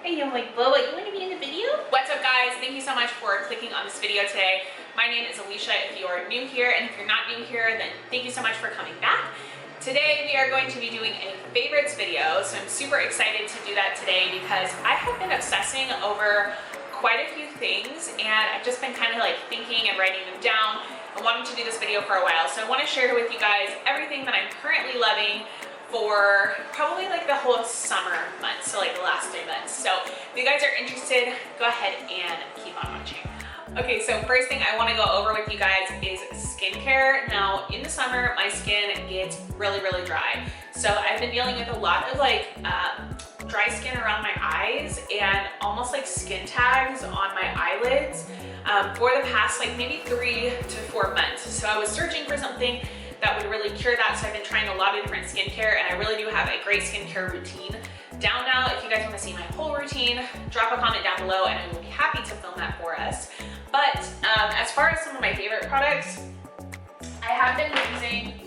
Hey, I'm like, Bubba, you want to be in the video? What's up, guys? Thank you so much for clicking on this video today. My name is Alicia if you are new here, and if you're not new here, then thank you so much for coming back. Today, we are going to be doing a favorites video, so I'm super excited to do that today because I have been obsessing over quite a few things, and I've just been kind of like thinking and writing them down and wanting to do this video for a while. So I want to share with you guys everything that I'm currently loving for probably like the whole summer months, so like the last 3 months. So if you guys are interested, go ahead and keep on watching. Okay, so first thing I want to go over with you guys is skincare. Now in the summer, my skin gets really dry. So I've been dealing with a lot of like dry skin around my eyes and almost like skin tags on my eyelids for the past like maybe 3 to 4 months. So I was searching for something that would really cure that. So I've been trying a lot of different skincare, and I really do have a great skincare routine down now. If you guys want to see my whole routine, drop a comment down below and I will be happy to film that for us. But as far as some of my favorite products, I have been using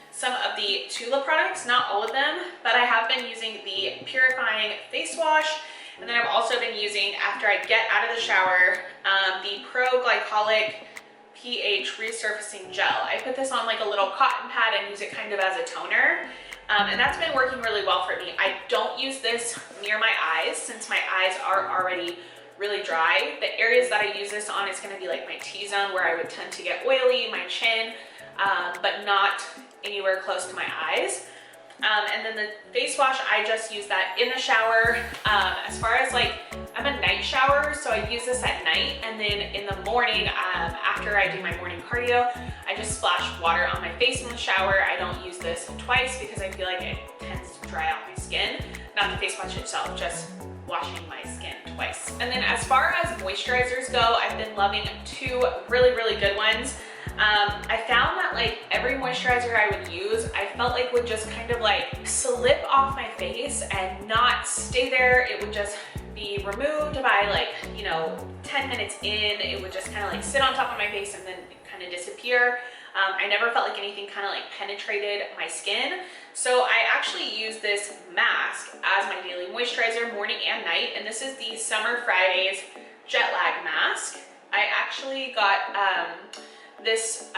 some of the Tula products, not all of them, but I have been using the purifying face wash. And then I've also been using, after I get out of the shower, the Pro Glycolic pH resurfacing gel. I put this on like a little cotton pad and use it kind of as a toner. And that's been working really well for me. I don't use this near my eyes since my eyes are already really dry. The areas that I use this on is going to be like my T-zone where I would tend to get oily, my chin, but not anywhere close to my eyes. And then the face wash, I just use that in the shower. As far as like, I'm a night shower, so I use this at night. And then in the morning, after I do my morning cardio, I just splash water on my face in the shower. I don't use this twice because I feel like it tends to dry out my skin. Not the face wash itself, just washing my skin twice. And then as far as moisturizers go, I've been loving 2 really good ones. I found that like every moisturizer I would use, I felt like would just kind of like slip off my face and not stay there. It would just be removed by like, 10 minutes in. It would just kind of like sit on top of my face and then kind of disappear. I never felt like anything kind of like penetrated my skin. So I actually use this mask as my daily moisturizer morning and night. And this is the Summer Fridays Jet Lag Mask. I actually got this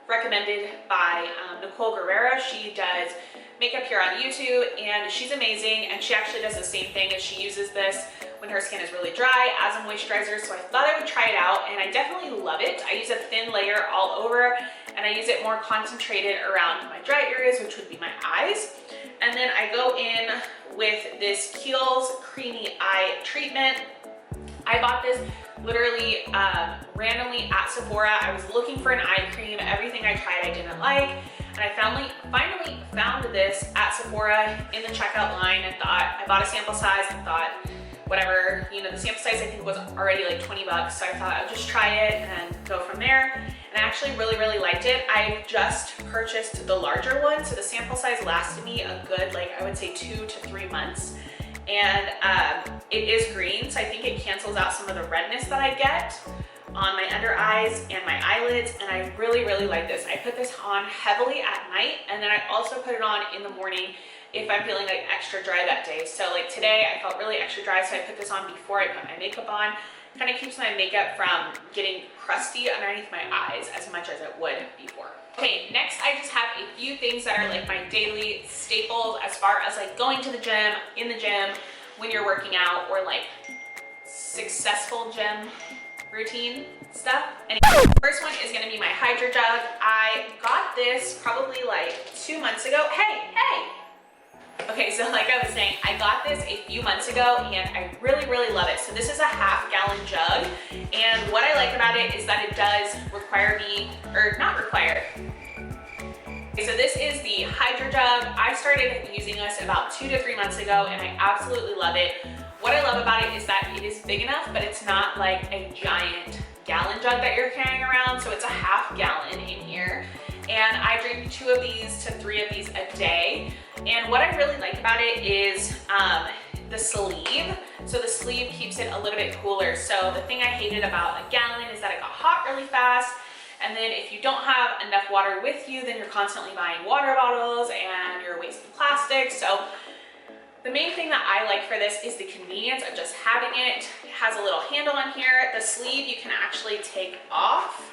recommended by Nicole Guerrera. She does makeup here on YouTube and she's amazing, and she actually does the same thing as she uses this when her skin is really dry as a moisturizer. So I thought I would try it out, and I definitely love it. I use a thin layer all over, and I use it more concentrated around my dry areas, which would be my eyes. And then I go in with this Kiehl's Creamy Eye Treatment. I bought this literally randomly at Sephora. I was looking for an eye cream. Everything I tried I didn't like. And I finally found this at Sephora in the checkout line and thought, I bought a sample size and thought, whatever, the sample size I think was already like 20 bucks. So I thought I'll just try it and go from there. And I actually really liked it. I just purchased the larger one. So the sample size lasted me a good, like I would say 2 to 3 months. And it is green, so I think it cancels out some of the redness that I get on my under eyes and my eyelids, and I really like this. I put this on heavily at night, and then I also put it on in the morning if I'm feeling like extra dry that day. So like today I felt really extra dry, so I put this on before I put my makeup on. Kind of keeps my makeup from getting crusty underneath my eyes as much as it would before. Okay, next I just have a few things that are like my daily staples as far as like going to the gym, in the gym, when you're working out, or like successful gym routine stuff. And first one is gonna be my Hydrojug. I got this probably like 2 months ago. Hey! Okay, so like I was saying, I got this a few months ago and I really love it. So this is a half-gallon jug, and what I like about it is that it does require me, or not require. Okay, so this is the Hydrojug. I started using this about 2 to 3 months ago and I absolutely love it. What I love about it is that it is big enough, but it's not like a giant gallon jug that you're carrying around. So it's a half gallon in here. And I drink 2 of these to 3 of these a day. And what I really like about it is the sleeve. So the sleeve keeps it a little bit cooler. So the thing I hated about a gallon is that it got hot really fast. And then if you don't have enough water with you, then you're constantly buying water bottles and you're wasting plastic. So The main thing that I like for this is the convenience of just having it. It has a little handle on here. The sleeve you can actually take off,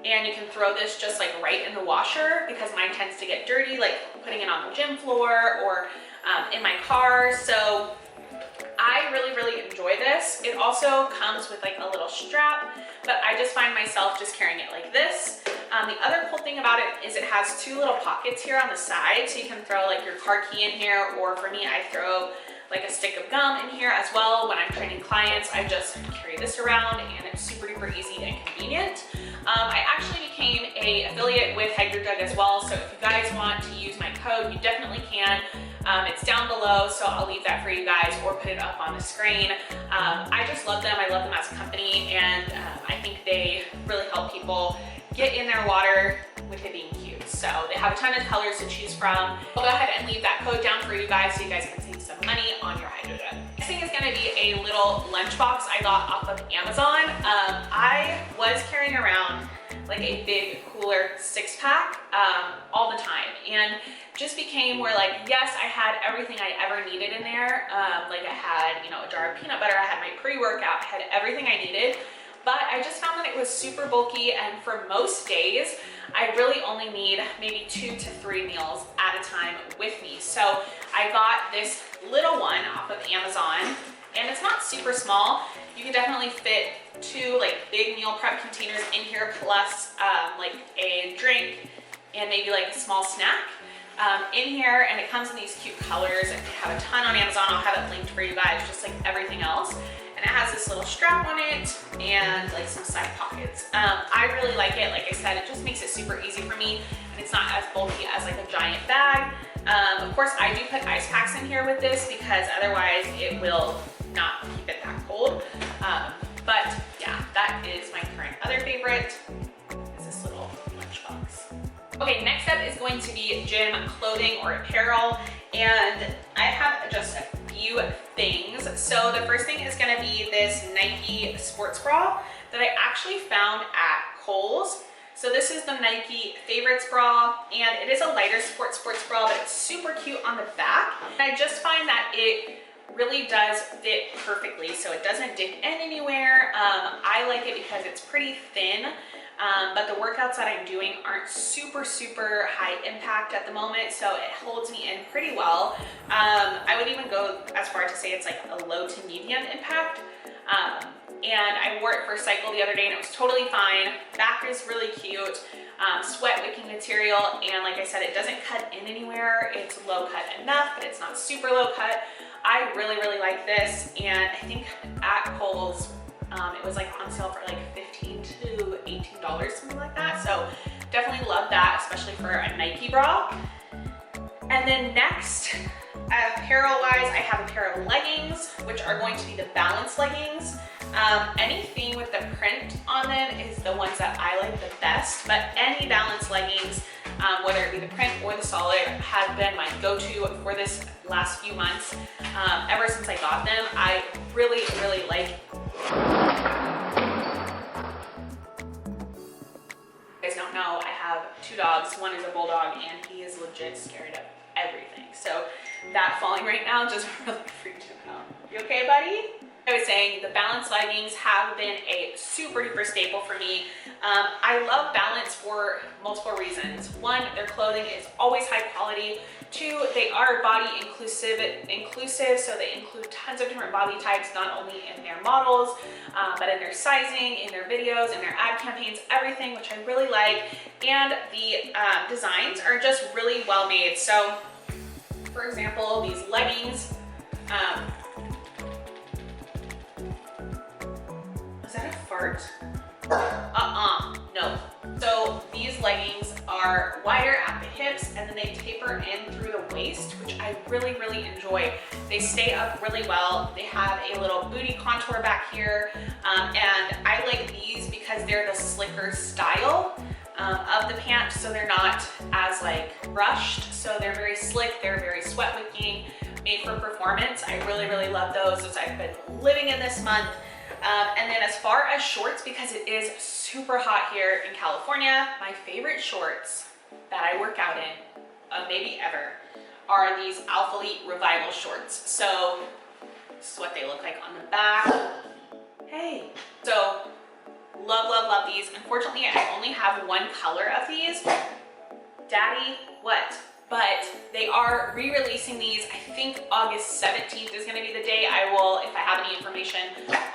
and you can throw this just like right in the washer, because mine tends to get dirty, like putting it on the gym floor or in my car. So I really enjoy this. It also comes with like a little strap, but I just find myself just carrying it like this. The other cool thing about it is it has two little pockets here on the side, so you can throw like your car key in here, or for me, I throw like a stick of gum in here as well. When I'm training clients, I just carry this around, and it's super duper easy and convenient. I actually became an affiliate with Hydrojug as well, so if you guys want to use my code, you definitely can. It's down below, so I'll leave that for you guys, or put it up on the screen. I just love them. I love them as a company, and I think they really help people get in their water with it being cute. So they have a ton of colors to choose from. I'll go ahead and leave that code down for you guys so you guys can save some money on your Hydrojug. Next thing is gonna be a little lunchbox I got off of Amazon. I was carrying around like a big cooler 6-pack all the time, and just became where like, yes, I had everything I ever needed in there. Like I had, you know, a jar of peanut butter, I had my pre-workout, I had everything I needed. But I just found that it was super bulky, and for most days, I really only need maybe 2 to 3 meals at a time with me. So I got this little one off of Amazon, and it's not super small. You can definitely fit 2 like big meal prep containers in here, plus like a drink and maybe like a small snack in here. And it comes in these cute colors, and they have a ton on Amazon. I'll have it linked for you guys, just like everything else. And it has this little strap on it and like some side pockets. I really like it. Like I said, it just makes it super easy for me, and it's not as bulky as like a giant bag. Of course, I do put ice packs in here with this, because otherwise it will not keep it that cold. But yeah, that is my current other favorite, is this little lunchbox. Okay, next up is going to be gym clothing or apparel, and I have just a few things. So the first thing is going to be this Nike sports bra that I actually found at Kohl's. So this is the Nike Favorites bra, and it is a lighter sports bra, but it's super cute on the back. And I just find that it really does fit perfectly, so it doesn't dip in anywhere. I like it because it's pretty thin. But the workouts that I'm doing aren't super high impact at the moment, so it holds me in pretty well. I would even go as far as to say it's like a low to medium impact. And I wore it for a cycle the other day, and it was totally fine. Back is really cute, sweat wicking material, and like I said, it doesn't cut in anywhere. It's low cut enough, but it's not super low cut. I really like this, and I think at Kohl's, it was like on sale for like $15 to $18, something like that. So definitely love that, especially for a Nike bra. And then next, apparel wise, I have a pair of leggings, which are going to be the Balanced leggings. Anything with the print on them is the ones that I like the best, but any Balanced leggings, whether it be the print or the solid, have been my go-to for this last few months. Ever since I got them, I really like. You guys don't know, I have 2 dogs. One is a bulldog, and he is legit scared of everything. So that falling right now just really freaked him out. You okay, buddy? I was saying the Balanced leggings have been a super duper staple for me. I love Balance for multiple reasons. 1, their clothing is always high quality. 2, they are body inclusive, so they include tons of different body types, not only in their models, but in their sizing, in their videos, in their ad campaigns, everything, which I really like. And the designs are just really well made. So for example, these leggings, is that a fart? No. So these leggings are wider at the hips, and then they taper in through the waist, which I really enjoy. They stay up really well. They have a little booty contour back here, and I like these because they're the slicker style of the pant, so they're not as like brushed. So they're very slick, they're very sweat wicking, made for performance. I really love those as I've been living in this month. And then as far as shorts, because it is super hot here in California, my favorite shorts that I work out in, maybe ever, are these Alphalete Revival shorts. So this is what they look like on the back. Hey, so love these. Unfortunately, I only have one color of these. Daddy, what? But they are re-releasing these. I think August 17th is gonna be the day. I will, if I have any information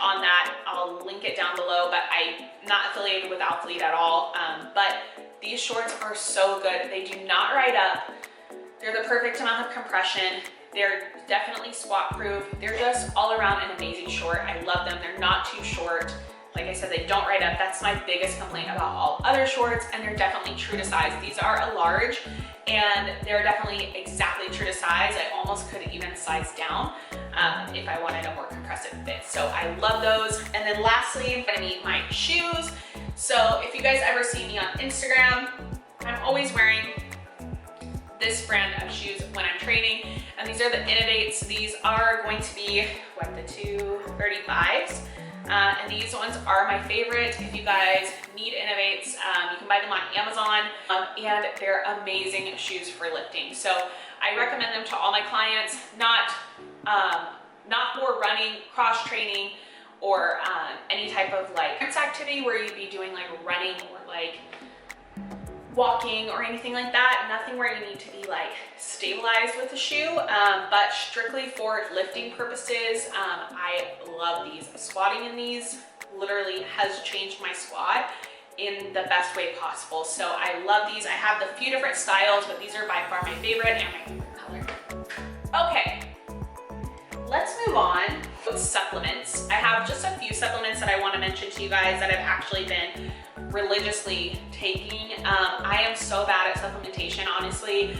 on that, I'll link it down below, but I'm not affiliated with Alphalete at all. But these shorts are so good. They do not ride up. They're the perfect amount of compression. They're definitely squat proof. They're just all around an amazing short. I love them. They're not too short. Like I said, they don't ride up. That's my biggest complaint about all other shorts, and they're definitely true to size. These are a large, and they're definitely exactly true to size. I almost could even size down if I wanted a more compressive fit. So I love those. And then lastly, I'm gonna need my shoes. So if you guys ever see me on Instagram, I'm always wearing this brand of shoes when I'm training, and these are the Innovates. These are going to be, what, the 235s? And these ones are my favorite. If you guys need Innovates, you can buy them on Amazon, and they're amazing shoes for lifting. So I recommend them to all my clients, not for running, cross training, or any type of like activity where you'd be doing like running or like walking or anything like that. Nothing where you need to be like stabilized with the shoe, but strictly for lifting purposes. I love these. Squatting in these literally has changed my squat in the best way possible. So I love these. I have the few different styles, but these are by far my favorite and my favorite color. Okay, let's move on with supplements. I have just a few supplements that I want to mention to you guys that I've actually been religiously taking. I am so bad at supplementation, honestly.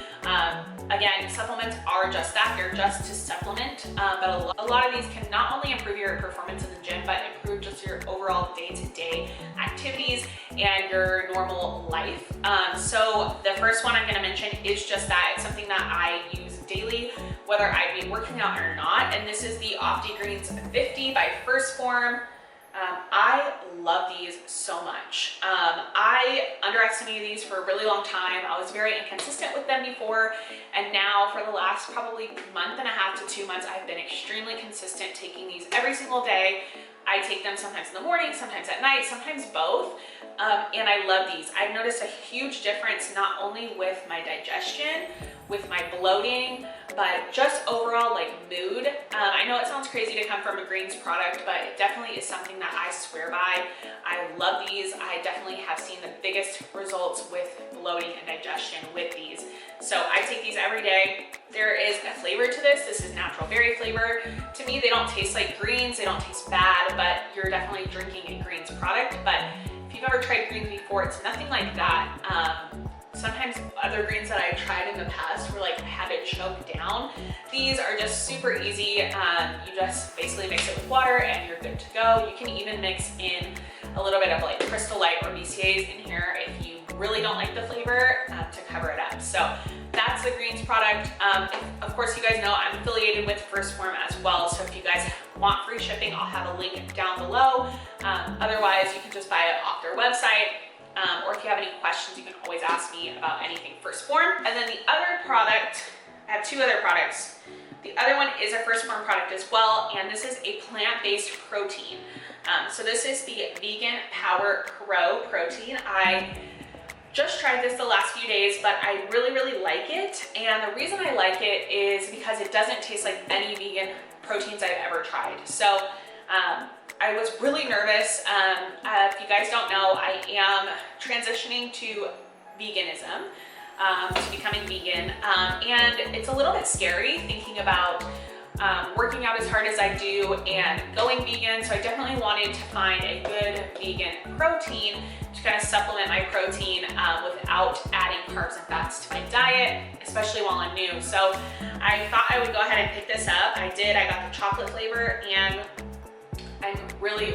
Again, supplements are just that. They're just to supplement, but a lot of these can not only improve your performance in the gym, but improve just your overall day-to-day activities and your normal life. So the first one I'm gonna mention is just that. It's something that I use daily, whether I be working out or not, and this is the OptiGreens 50 by phorm. I love these so much. I underestimated these for a really long time. I was very inconsistent with them before, and now for the last probably month and a half to 2 months, I've been extremely consistent taking these every single day. I take them sometimes in the morning, sometimes at night, sometimes both, and I love these. I've noticed a huge difference not only with my digestion, with my bloating, but just overall like mood. I know it sounds crazy to come from a greens product, but it definitely is something that I swear by. I love these. I definitely have seen the biggest results with bloating and digestion with these. So I take these every day. There is a flavor to this. This is natural berry flavor. To me, they don't taste like greens. They don't taste bad, but you're definitely drinking a greens product. But if you've ever tried greens before, it's nothing like that. Sometimes other greens that I've tried in the past were like, I had to choke down. These are just super easy. You just basically mix it with water and you're good to go. You can even mix in a little bit of like Crystal Light or BCAAs in here if you really don't like the flavor, to cover it up. So that's the greens product. Of course, you guys know I'm affiliated with phorm as well. So if you guys want free shipping, I'll have a link down below. Otherwise, you can just buy it off their website. Or if you have any questions, you can always ask me about anything phorm. And then the other product, I have two other products. The other one is a phorm product as well, and this is a plant-based protein. So this is the Vegan Power Pro protein. I just tried this the last few days, but I really like it. And the reason I like it is because it doesn't taste like any vegan proteins I've ever tried. So I was really nervous. If you guys don't know, I am transitioning to veganism, to becoming vegan. And it's a little bit scary thinking about working out as hard as I do and going vegan. So I definitely wanted to find a good vegan protein to kind of supplement my protein without adding carbs and fats to my diet, especially while I'm new. So I thought I would go ahead and pick this up. I did. I got the chocolate flavor, and I'm really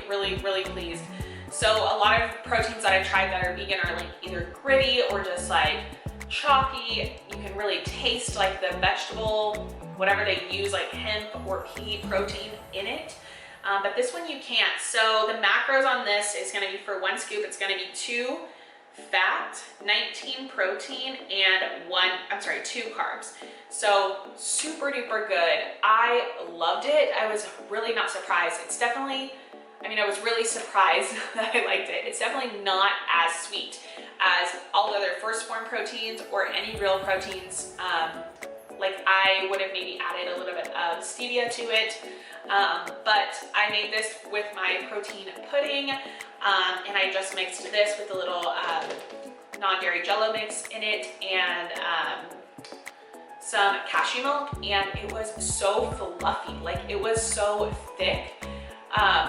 pleased. So a lot of proteins that I've tried that are vegan are like either gritty or just like chalky. You can really taste like the vegetable, whatever they use, like hemp or pea protein in it. But this one you can't. So the macros on this is gonna be, for one scoop, it's gonna be 2 fat, 19 protein, and 2 carbs. So super duper good. I loved it. I was really not surprised. It's definitely, I was really surprised that I liked it. It's definitely not as sweet as all the other first form proteins or any real proteins. Like I would have maybe added a little bit of stevia to it, but I made this with my protein pudding, and I just mixed this with a little non-dairy jello mix in it and some cashew milk, and it was so fluffy. Like it was so thick.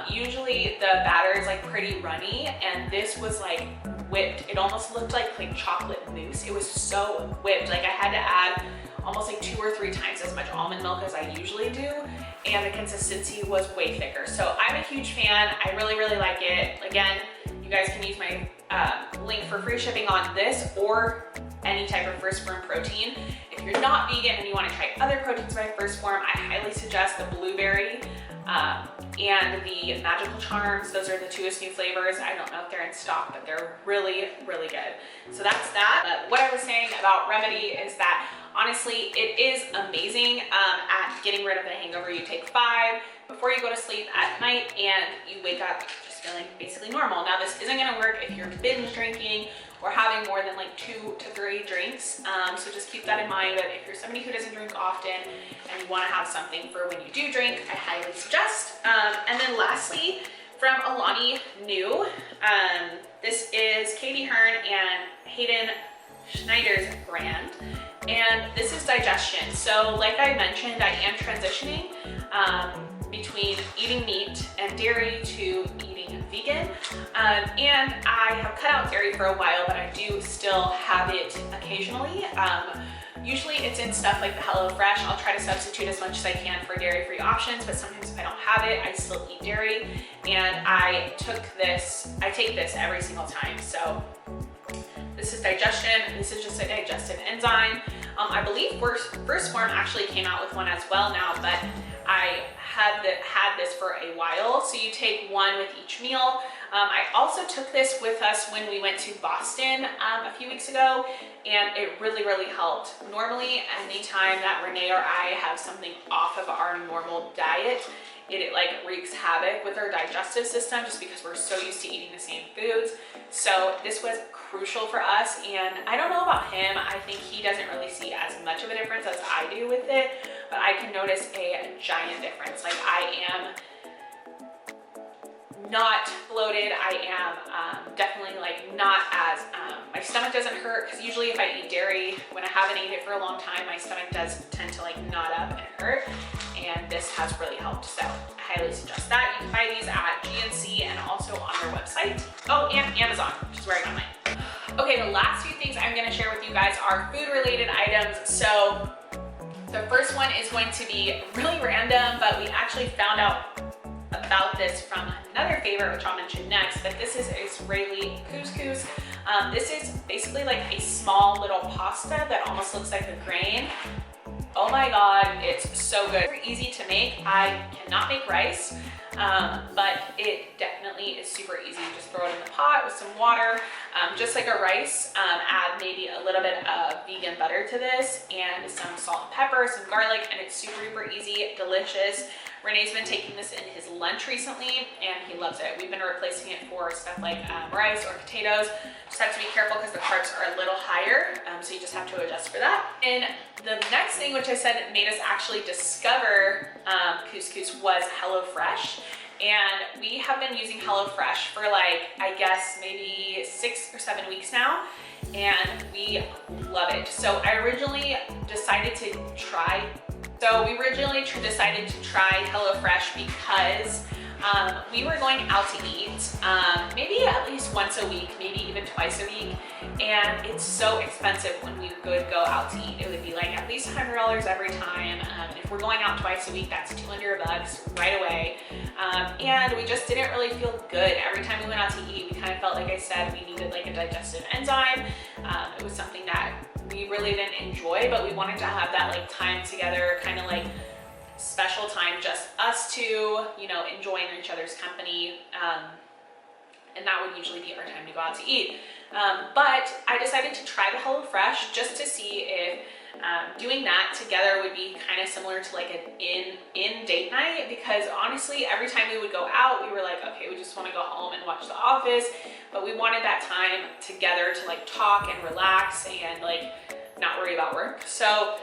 Usually the batter is like pretty runny, and this was like whipped. It almost looked like chocolate mousse. It was so whipped. Like I had to add almost like 2 or 3 times as much almond milk as I usually do, and the consistency was way thicker. So I'm a huge fan. I really, really like it. Again, you guys can use my link for free shipping on this or any type of first form protein. If you're not vegan and you want to try other proteins by first form, I highly suggest the blueberry and the magical charms. Those are the 2 new flavors. I don't know if they're in stock, but they're really, really good. So that's that. What I was saying about Remedy is that honestly, it is amazing at getting rid of the hangover. You take 5 before you go to sleep at night, and you wake up just feeling basically normal. Now, this isn't going to work if you're binge drinking or having more than like 2 to 3 drinks. So just keep that in mind. But if you're somebody who doesn't drink often and you want to have something for when you do drink, I highly suggest. And then lastly, from Alani New, this is Katie Hearn and Hayden Schneider's brand. And this is digestion. So like I mentioned, I am transitioning between eating meat and dairy to eating vegan. And I have cut out dairy for a while, but I do still have it occasionally. Usually it's in stuff like the HelloFresh. I'll try to substitute as much as I can for dairy-free options, but sometimes if I don't have it, I still eat dairy. And I take this every single time. So this is digestion. This is just a digestive enzyme. I believe First Form actually came out with one as well now, but I had this for a while. So you take 1 with each meal. I also took this with us when we went to Boston a few weeks ago, and it really, really helped. Normally, anytime that Renee or I have something off of our normal diet, it like wreaks havoc with our digestive system just because we're so used to eating the same foods. So this was crucial for us, and I don't know about him. I think he doesn't really see as much of a difference as I do with it, but I can notice a giant difference. Like I am not bloated. I am definitely like not as, my stomach doesn't hurt, because usually if I eat dairy, when I haven't eaten it for a long time, my stomach does tend to like knot up and hurt, and this has really helped. So I highly suggest that. You can buy these at GNC and also on their website. Oh, and Amazon, which is where I got mine. Okay, the last few things I'm gonna share with you guys are food related items. So the first one is going to be really random, but we actually found out about this from another favorite, which I'll mention next, but this is Israeli couscous. This is basically like a small little pasta that almost looks like a grain. Oh my God, it's so good. Very easy to make. I cannot make rice, but it definitely is super easy. Just throw it in the pot with some water, just like a rice. Add maybe a little bit of vegan butter to this and some salt and pepper, some garlic, and it's super duper easy, delicious. Renee's been taking this in his lunch recently, and he loves it. We've been replacing it for stuff like rice or potatoes. Just have to be careful because the carbs are a little higher, so you just have to adjust for that. And the next thing, which I said made us actually discover couscous, was HelloFresh. And we have been using HelloFresh for like, I guess maybe 6 or 7 weeks now, and we love it. So I originally decided to try HelloFresh because we were going out to eat maybe at least once a week, maybe even twice a week, and it's so expensive when we would go out to eat. It would be like at least $100 every time. If we're going out twice a week, that's $200 right away, and we just didn't really feel good. Every time we went out to eat, we kind of felt, like I said, we needed like a digestive enzyme. It was something that we really didn't enjoy, but we wanted to have that like time together, kind of like special time, just us two, you know, enjoying each other's company. and that would usually be our time to go out to eat. But I decided to try the HelloFresh just to see if doing that together would be kind of similar to like an in date night, because honestly, every time we would go out, we were like, okay, we just want to go home and watch The Office, but we wanted that time together to like talk and relax and like not worry about work. So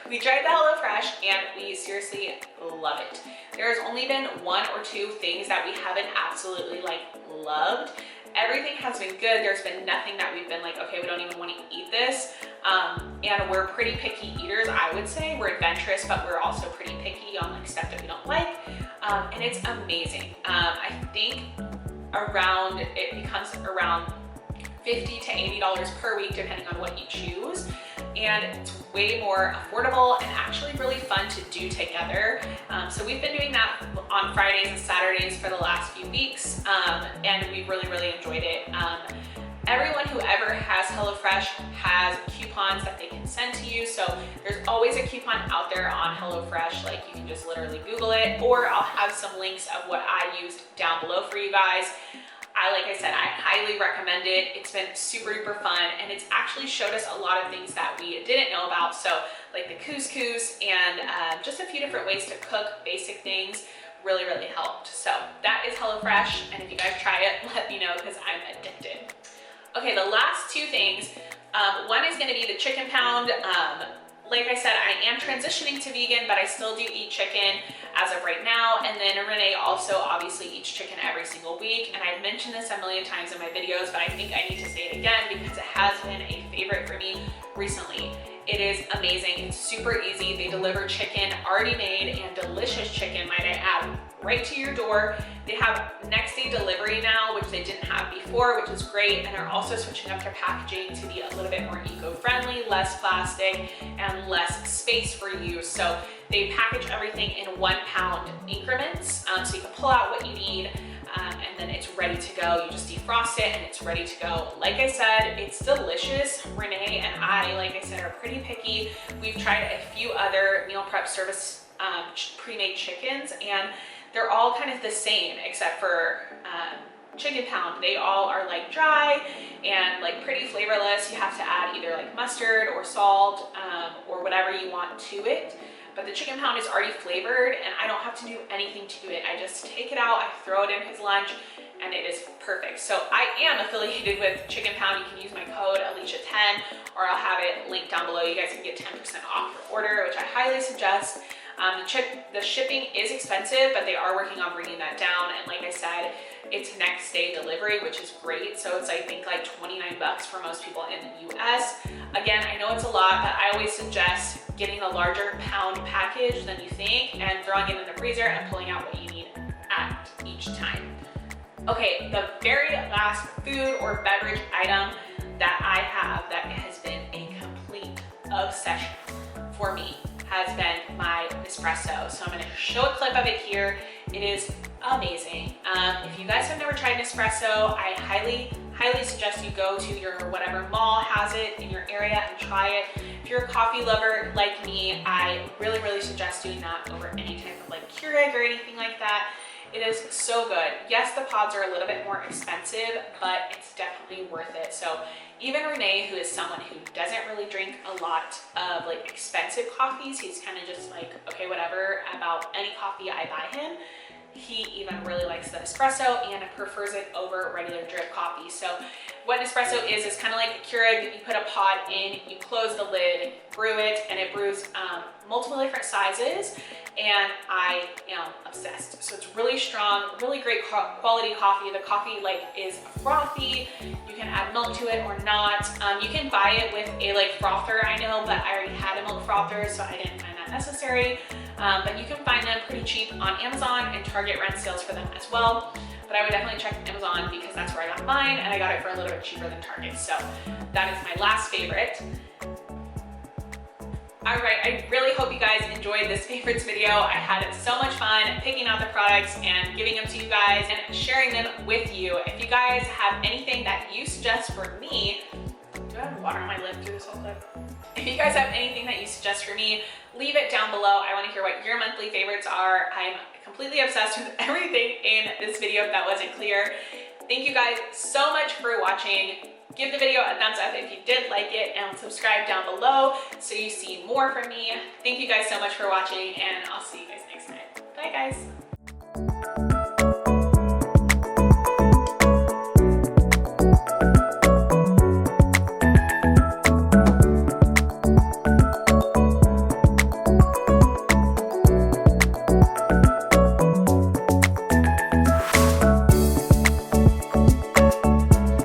we tried the HelloFresh and we seriously love it. There's only been 1 or 2 things that we haven't absolutely like loved. Everything has been good. There's been nothing that we've been like, okay, we don't even want to eat this. And we're pretty picky eaters, I would say. We're adventurous, but we're also pretty picky on like stuff that we don't like. And it's amazing. I think it becomes around $50 to $80 per week, depending on what you choose. And it's way more affordable and actually really fun to do together. So we've been doing that on Fridays and Saturdays for the last few weeks, and we've really, really enjoyed it. Everyone who ever has HelloFresh has coupons that they can send to you. So there's always a coupon out there on HelloFresh. Like you can just literally Google it, or I'll have some links of what I used down below for you guys. Like I said, I highly recommend it. It's been super duper fun, and it's actually showed us a lot of things that we didn't know about. So like the couscous and just a few different ways to cook basic things really, really helped. So that is HelloFresh, and if you guys try it, let me know because I'm addicted. Okay, the last 2 things. One is gonna be the chicken pound. Like I said, I am transitioning to vegan, but I still do eat chicken as of right now. And then Renee also obviously eats chicken every single week. And I've mentioned this a million times in my videos, but I think I need to say it again because it has been a favorite for me recently. It is amazing. It's super easy. They deliver chicken already made, and delicious chicken, might I add, right to your door. They have next day delivery now, which they didn't have before, which is great. And they're also switching up their packaging to be a little bit more eco-friendly, less plastic, and less space for you. So they package everything in 1 pound increments. So you can pull out what you need, and then it's ready to go. You just defrost it and it's ready to go. Like I said, it's delicious. Renee and I, like I said, are pretty picky. We've tried a few other meal prep service pre-made chickens, and they're all kind of the same except for chicken pound. They all are like dry and like pretty flavorless. You have to add either like mustard or salt or whatever you want to it. But the chicken pound is already flavored, and I don't have to do anything to it. I just take it out, I throw it in his lunch, and it is perfect. So I am affiliated with Chicken Pound. You can use my code Alicia10, or I'll have it linked down below. You guys can get 10% off your order, which I highly suggest. The shipping is expensive, but they are working on bringing that down. And like I said, it's next day delivery, which is great. So it's I think like 29 bucks for most people in the US. Again, I know it's a lot, but I always suggest getting a larger pound package than you think and throwing it in the freezer and pulling out what you need at each time. Okay, the very last food or beverage item that I have that has been a complete obsession for me has been my Nespresso. So I'm gonna show a clip of it here. It is amazing. If you guys have never tried Nespresso, I highly suggest you go to your whatever mall has it in your area and try it. If you're a coffee lover like me, I really suggest doing that over any type of like Keurig or anything like that. It is so good. Yes, the pods are a little bit more expensive, but it's definitely worth it. So even Renee, who is someone who doesn't really drink a lot of like expensive coffees, he's kind of just like, okay, whatever about any coffee I buy him. He even really likes the Nespresso and prefers it over regular drip coffee. So what Nespresso is kind of like a Keurig. You put a pod in, you close the lid, brew it, and it brews multiple different sizes, and I am obsessed. So it's really strong, really great quality coffee. The coffee like is frothy. You can add milk to it or not. You can buy it with a like frother, I know, but I already had a milk frother, so I didn't find that necessary. But you can find them pretty cheap on Amazon, and Target runs sales for them as well. But I would definitely check Amazon because that's where I got mine, and I got it for a little bit cheaper than Target. So that is my last favorite. All right, I really hope you guys enjoyed this favorites video. I had so much fun picking out the products and giving them to you guys and sharing them with you. If you guys have anything that you suggest for me, do I have water on my lip through this whole clip? If you guys have anything that you suggest for me, leave it down below. I want to hear hear what your monthly favorites are. I'm completely obsessed with everything in this video if that wasn't clear. Thank you guys so much for watching. Give the video a thumbs up if you did like it, and subscribe down below so you see more from me. Thank you guys so much for watching, and I'll see you guys next time. Bye guys.